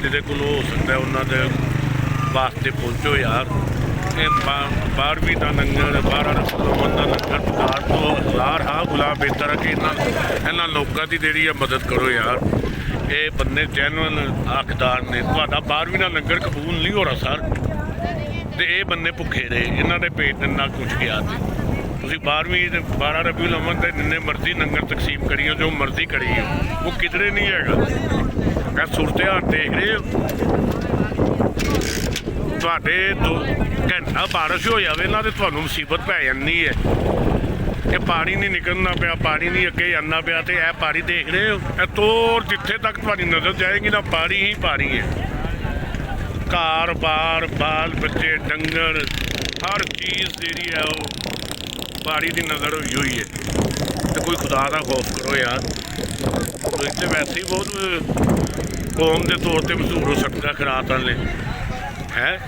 ਜਿਹਦੇ ਕੋਲ ਹੋ ਸਕਦਾ ਉਹਨਾਂ ਦੇ ਵਾਸਤੇ ਪਹੁੰਚੋ ਯਾਰ। ਇਹ 12ਵੀਂ ਦਾ ਲੰਗਰ 12 ਰਸੂਲਮਨ ਦਾ ਲੰਗਰ ਪਕਾਰ ਤੋਂ ਹਜ਼ਾਰ ਹਾਂ ਗੁਲਾਬ ਬਿਹਤਰ ਹੈ ਕਿ ਇਹਨਾਂ ਲੋਕਾਂ ਦੀ ਜਿਹੜੀ ਆ ਮਦਦ ਕਰੋ ਯਾਰ। ਇਹ ਬੰਦੇ ਜੈਨੂਅਨ ਹੱਕਦਾਰ ਨੇ। ਤੁਹਾਡਾ 12ਵੀਂ ਦਾ ਲੰਗਰ ਕਬੂਲ ਨਹੀਂ ਹੋ ਰਿਹਾ ਸਰ, ਤੇ ਇਹ ਬੰਦੇ ਭੁੱਖੇ ਰਹੇ, ਇਹਨਾਂ ਦੇ ਪੇਟ ਇੰਨਾ ਕੁਛ ਗਿਆ। ਤੇ ਤੁਸੀਂ 12 ਰਬੀਉਲ ਅਵੱਲ ਦੇ ਜਿੰਨੇ ਮਰਜ਼ੀ ਲੰਗਰ ਤਕਸੀਮ ਕਰੀਓ, ਜੋ ਮਰਜ਼ੀ ਕਰੀਓ, ਉਹ ਕਿਧਰੇ ਨਹੀਂ ਹੈਗਾ। ਮੈਂ ਸੂਰਤ ਹਾਲ ਦੇਖ ਰਹੇ ਹੋ, ਤੁਹਾਡੇ 2 ਘੰਟਾ ਬਾਰਿਸ਼ ਹੋ ਜਾਵੇ ਨਾ ਤੇ ਤੁਹਾਨੂੰ ਮੁਸੀਬਤ ਪੈ ਜਾਂਦੀ ਹੈ। ਇਹ ਪਾਣੀ ਨਹੀਂ ਨਿਕਲਣਾ ਪਿਆ, ਪਾਣੀ ਨਹੀਂ ਅੱਗੇ ਜਾਣਾ ਪਿਆ, ਤੇ ਇਹ ਪਾਣੀ ਦੇਖ ਰਹੇ ਹੋ, ਇਹ ਤੋਂ ਜਿੱਥੇ ਤੱਕ ਤੁਹਾਡੀ ਨਜ਼ਰ ਜਾਏਗੀ ਨਾ ਪਾਣੀ ਹੀ ਪਾਣੀ ਹੈ। ਘਰ ਬਾਰ ਬਾਲ ਬੱਚੇ ਡੰਗਰ ਹਰ ਚੀਜ਼ ਜਿਹੜੀ ਹੈ ਉਹ ਪਾਣੀ ਦੀ ਨਜ਼ਰ ਹੋਈ ਹੋਈ ਹੈ। ਤੇ ਕੋਈ ਖੁਦਾ ਦਾ ਖੌਫ ਕਰੋ ਯਾਰ। ਤੁਸੀਂ ਤੇ ਵੈਸੇ ਹੀ ਬਹੁਤ ਕੌਮ ਦੇ ਤੌਰ ਤੇ ਮਸ਼ਹੂਰ ਹੋ ਸਕਦਾ ਖਰਾਤ ਵਾਲੇ ਹੈ।